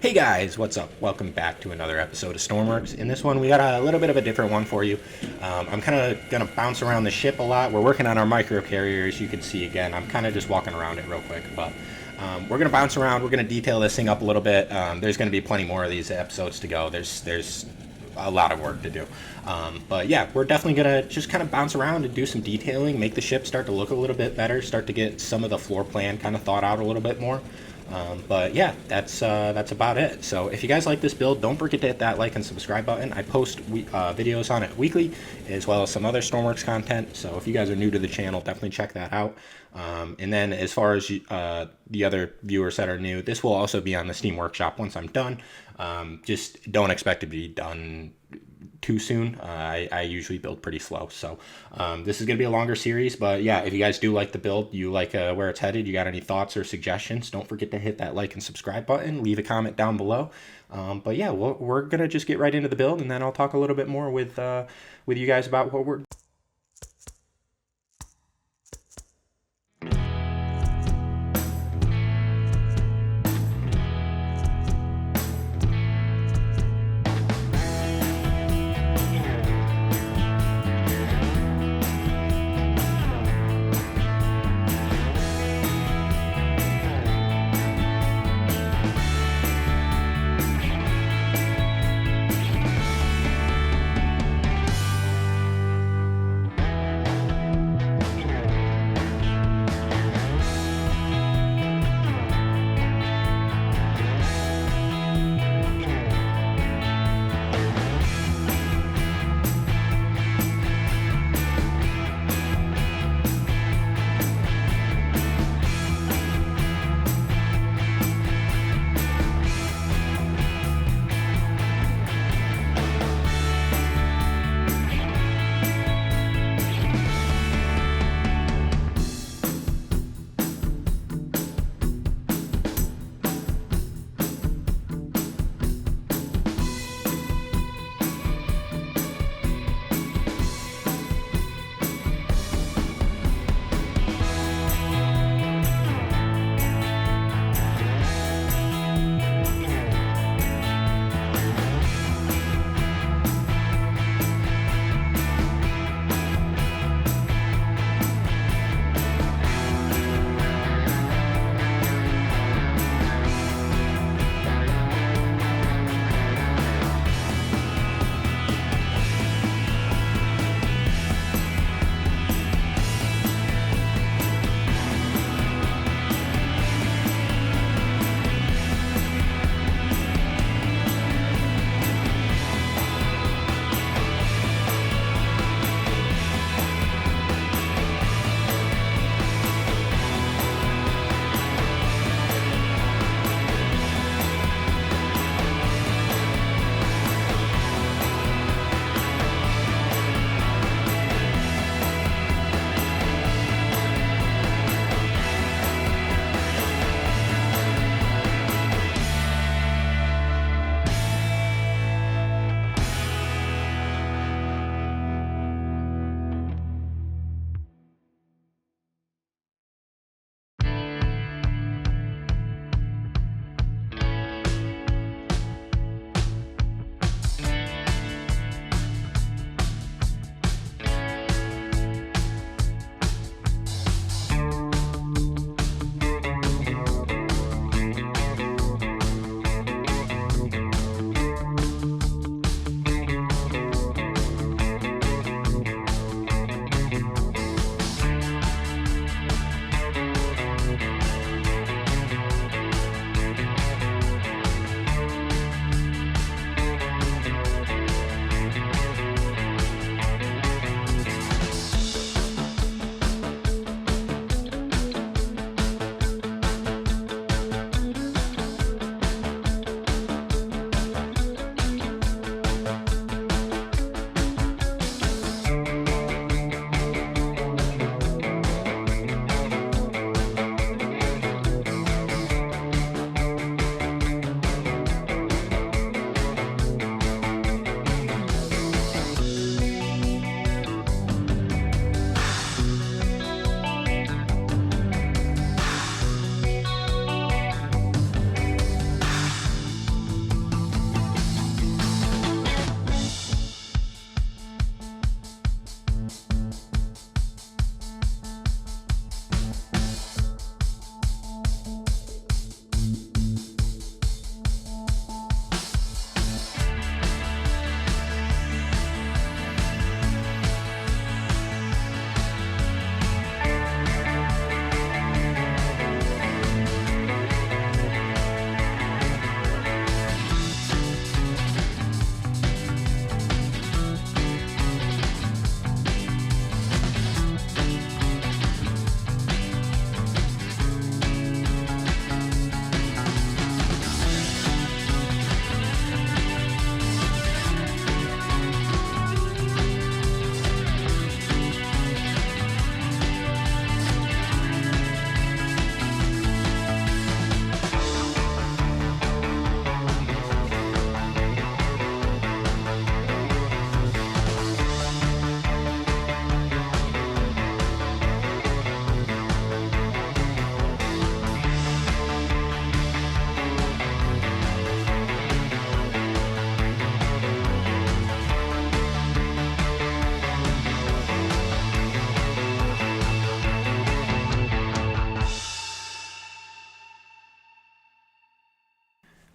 Hey guys, what's up? Welcome back to another episode of Stormworks. In this one, we got a little bit of a different one for you. I'm kind of going to bounce around the ship a lot. We're working on our micro carrier, as you can see again. I'm kind of just walking around it real quick, but we're going to bounce around. We're going to detail this thing up a little bit. There's going to be plenty more of these episodes to go. There's a lot of work to do. But yeah, we're definitely going to just kind of bounce around and do some detailing, make the ship start to look a little bit better, start to get some of the floor plan kind of thought out a little bit more. But yeah, that's about it. So if you guys like this build, don't forget to hit that like and subscribe button. I post videos on it weekly, as well as some other Stormworks content. So if you guys are new to the channel, definitely check that out. And then as far as the other viewers that are new, this will also be on the Steam Workshop once I'm done. Just don't expect it to be done too soon. I usually build pretty slow, so this is gonna be a longer series, but yeah, if you guys do like the build, you like where it's headed, you got any thoughts or suggestions, don't forget to hit that like and subscribe button, leave a comment down below. But yeah, we're gonna just get right into the build, and then I'll talk a little bit more with you guys about what we're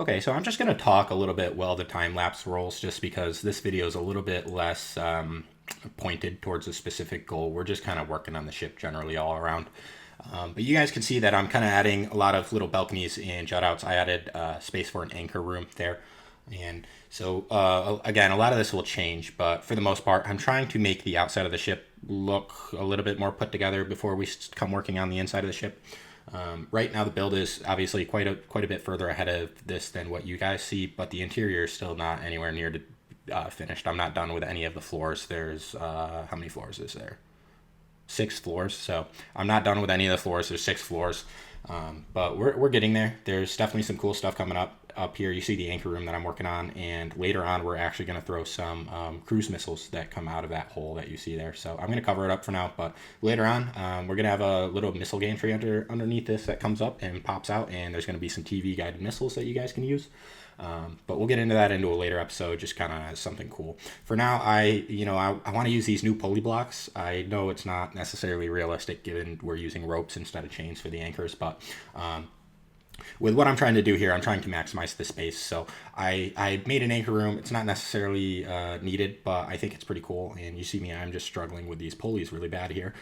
Okay, so I'm just going to talk a little bit while the time-lapse rolls, just because this video is a little bit less pointed towards a specific goal. We're just kind of working on the ship generally all around. But you guys can see that I'm kind of adding a lot of little balconies and jutouts. I added space for an anchor room there. And so, again, a lot of this will change, but for the most part, I'm trying to make the outside of the ship look a little bit more put together before we come working on the inside of the ship. Right now the build is obviously quite a bit further ahead of this than what you guys see, but the interior is still not anywhere near to finished. I'm not done with any of the floors. There's how many floors is there? 6 floors. So I'm not done with any of the floors. There's 6 floors, but we're getting there. There's definitely some cool stuff coming up here. You see the anchor room that I'm working on, and later on we're actually going to throw some cruise missiles that come out of that hole that you see there. So I'm going to cover it up for now, but later on we're going to have a little missile gantry underneath this that comes up and pops out, and there's going to be some TV guided missiles that you guys can use. But we'll get into that into a later episode, just kind of as something cool. For now, I want to use these new pulley blocks. I know it's not necessarily realistic given we're using ropes instead of chains for the anchors, but with what I'm trying to do here, I'm trying to maximize the space. So I made an anchor room. It's not necessarily needed, but I think it's pretty cool. And you see me, I'm just struggling with these pulleys really bad here.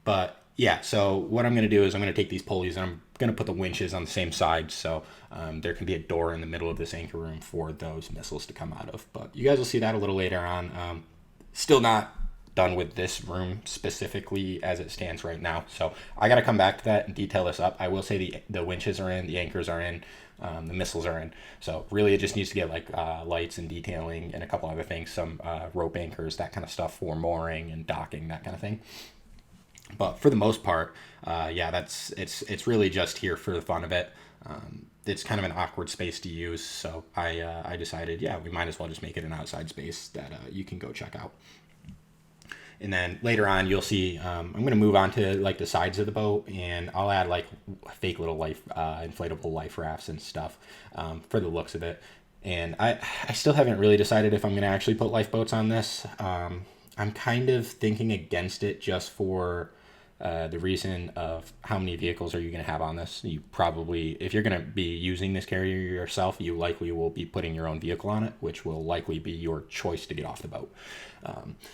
But yeah, so what I'm going to do is I'm going to take these pulleys and I'm going to put the winches on the same side. So there can be a door in the middle of this anchor room for those missiles to come out of. But you guys will see that a little later on. Still not done with this room specifically as it stands right now. So I got to come back to that and detail this up. I will say the winches are in, the anchors are in, the missiles are in. So really it just needs to get like lights and detailing and a couple other things, some rope anchors, that kind of stuff for mooring and docking, that kind of thing. But for the most part, yeah, it's really just here for the fun of it. It's kind of an awkward space to use, so I decided, yeah, we might as well just make it an outside space that you can go check out. And then later on, you'll see I'm going to move on to like the sides of the boat, and I'll add like fake little inflatable life rafts and stuff for the looks of it. And I still haven't really decided if I'm going to actually put lifeboats on this. I'm kind of thinking against it just for the reason of how many vehicles are you going to have on this. You probably, if you're going to be using this carrier yourself, you likely will be putting your own vehicle on it, which will likely be your choice to get off the boat.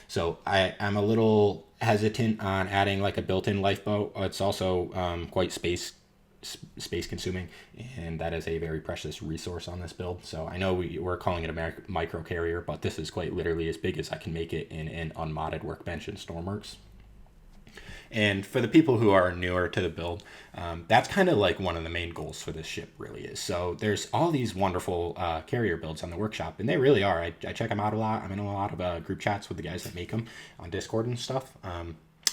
So I'm a little hesitant on adding like a built-in lifeboat. It's also quite space consuming, and that is a very precious resource on this build. So I know we're calling it a micro carrier, but this is quite literally as big as I can make it in an unmodded workbench in Stormworks. And for the people who are newer to the build, that's kind of like one of the main goals for this ship really is. So there's all these wonderful carrier builds on the workshop, and they really are. I check them out a lot. I'm in a lot of group chats with the guys that make them on Discord and stuff.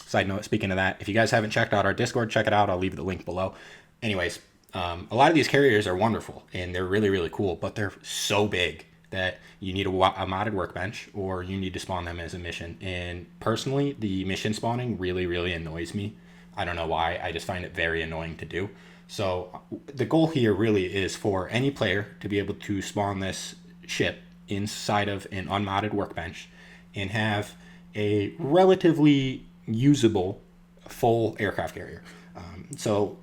Side note, speaking of that, if you guys haven't checked out our Discord, check it out. I'll leave the link below. Anyways, a lot of these carriers are wonderful, and they're really, really cool, but they're so big that you need a modded workbench or you need to spawn them as a mission. And personally, the mission spawning really, really annoys me. I don't know why. I just find it very annoying to do. So the goal here really is for any player to be able to spawn this ship inside of an unmodded workbench and have a relatively usable full aircraft carrier. So,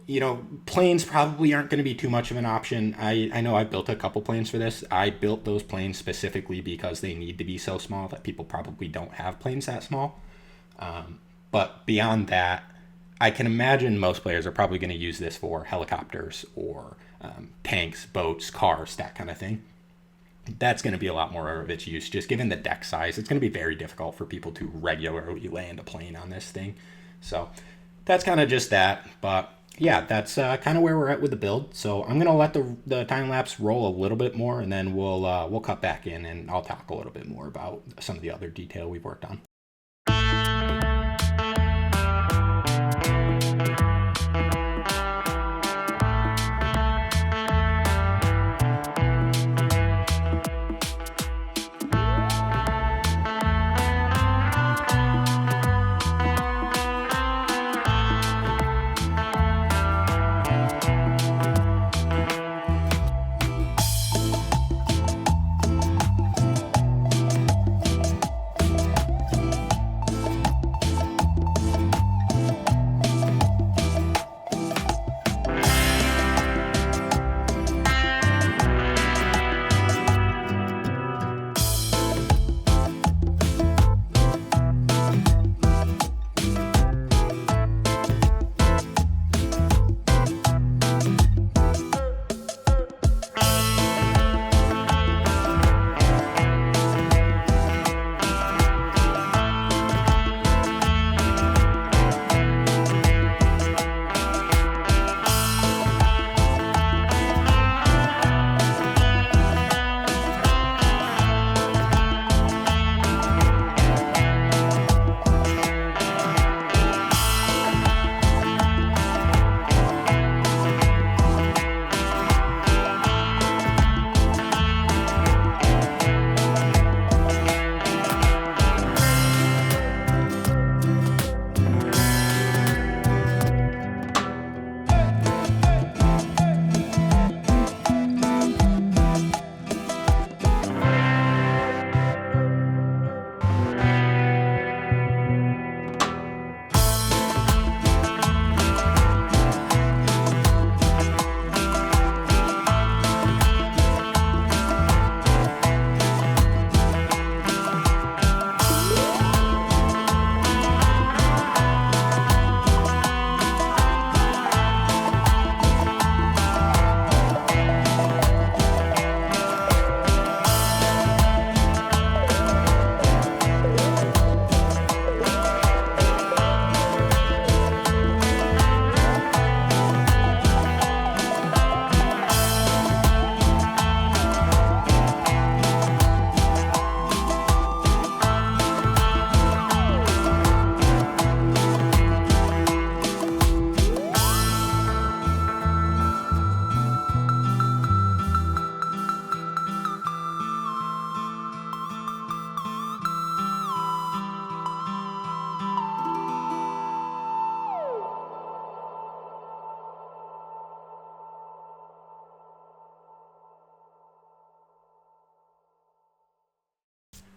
planes probably aren't going to be too much of an option. I know I built a couple planes for this. I built those planes specifically because they need to be so small that people probably don't have planes that small. But beyond that, I can imagine most players are probably going to use this for helicopters or tanks, boats, cars, that kind of thing. That's going to be a lot more of its use. Just given the deck size, it's going to be very difficult for people to regularly land a plane on this thing. So that's kind of just that, but yeah, that's kind of where we're at with the build. So I'm gonna let the time lapse roll a little bit more, and then we'll cut back in, and I'll talk a little bit more about some of the other detail we've worked on.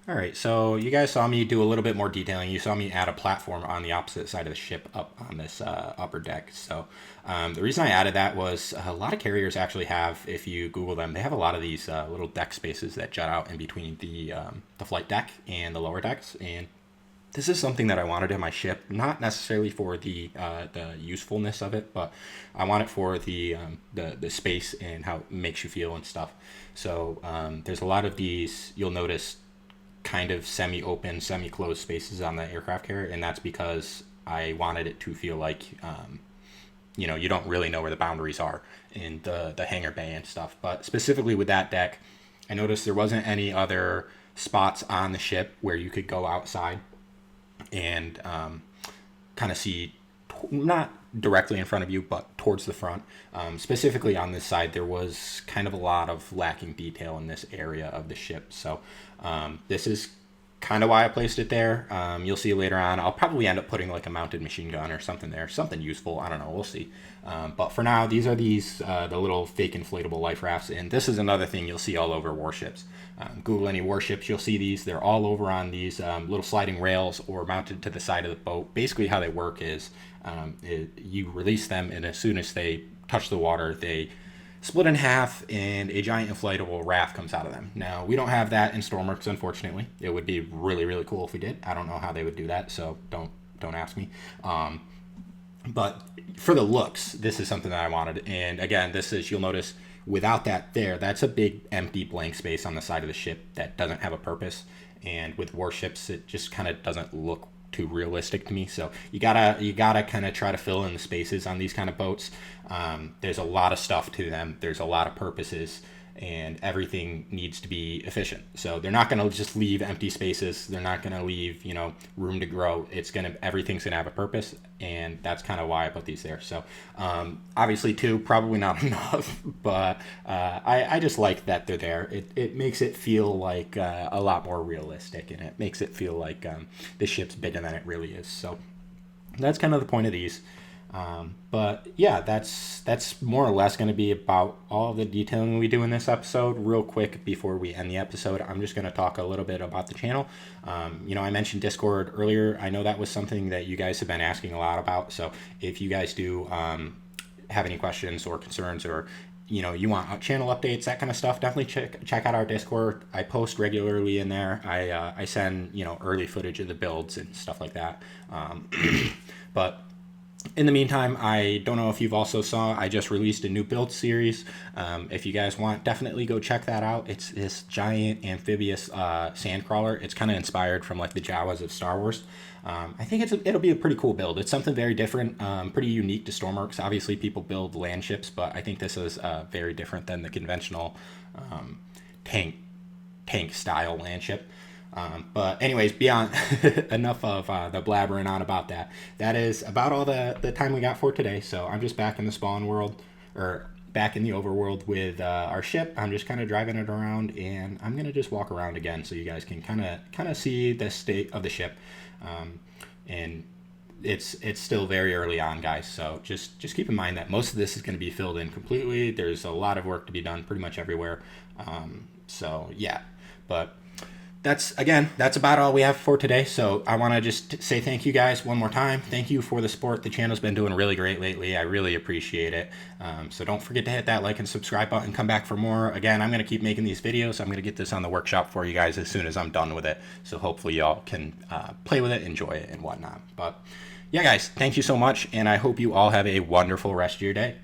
All right, so you guys saw me do a little bit more detailing. You saw me add a platform on the opposite side of the ship up on this upper deck. So the reason I added that was a lot of carriers actually have, if you Google them, they have a lot of these little deck spaces that jut out in between the flight deck and the lower decks. And this is something that I wanted in my ship, not necessarily for the usefulness of it, but I want it for the space and how it makes you feel and stuff. So there's a lot of these, you'll notice, kind of semi-open, semi-closed spaces on the aircraft carrier, and that's because I wanted it to feel like you don't really know where the boundaries are in the hangar bay and stuff. But specifically with that deck, I noticed there wasn't any other spots on the ship where you could go outside and kind of see, not directly in front of you, but towards the front. Specifically on this side, there was kind of a lot of lacking detail in this area of the ship. So this is kind of why I placed it there. You'll see later on, I'll probably end up putting like a mounted machine gun or something there, something useful. I don't know, we'll see. But for now, these are the little fake inflatable life rafts. And this is another thing you'll see all over warships. Google any warships, you'll see these. They're all over on these little sliding rails or mounted to the side of the boat. Basically how they work is you release them, and as soon as they touch the water, they split in half and a giant inflatable raft comes out of them. Now, we don't have that in Stormworks, unfortunately. It would be really, really cool if we did. I don't know how they would do that, so don't ask me. But for the looks, this is something that I wanted. And again, this is, you'll notice, without that there, that's a big empty blank space on the side of the ship that doesn't have a purpose. And with warships, it just kind of doesn't look too realistic to me. So you gotta kind of try to fill in the spaces on these kind of boats. There's a lot of stuff to them. There's a lot of purposes, and everything needs to be efficient. So they're not going to just leave empty spaces. They're not going to leave, room to grow. Everything's going to have a purpose, and that's kind of why I put these there. So obviously two, probably not enough, but I just like that they're there. It makes it feel like a lot more realistic, and it makes it feel like the ship's bigger than it really is. So that's kind of the point of these. But yeah, that's more or less going to be about all of the detailing we do in this episode. Real quick before we end the episode, I'm just going to talk a little bit about the channel. I mentioned Discord earlier. I know that was something that you guys have been asking a lot about. So if you guys do have any questions or concerns, or you want channel updates, that kind of stuff, definitely check out our Discord. I post regularly in there. I send early footage of the builds and stuff like that. But in the meantime, I don't know if you've also saw, I just released a new build series. If you guys want, definitely go check that out. It's this giant amphibious sandcrawler. It's kind of inspired from like the Jawas of Star Wars. I think it'll be a pretty cool build. It's something very different, pretty unique to Stormworks. Obviously, people build land ships, but I think this is very different than the conventional tank style land ship. But anyways, beyond enough of the blabbering on about that. That is about all the time we got for today. So I'm just back in the spawn world, or back in the overworld with our ship. I'm just kind of driving it around, and I'm gonna just walk around again so you guys can kind of see the state of the ship. And it's still very early on, guys. So just keep in mind that most of this is going to be filled in completely. There's a lot of work to be done pretty much everywhere. So yeah, but that's about all we have for today. So I want to just say thank you guys one more time. Thank you for the support. The channel's been doing really great lately. I really appreciate it. So don't forget to hit that like and subscribe button. Come back for more. Again, I'm going to keep making these videos. I'm going to get this on the workshop for you guys as soon as I'm done with it. So hopefully y'all can play with it, enjoy it, and whatnot. But yeah, guys, thank you so much, and I hope you all have a wonderful rest of your day.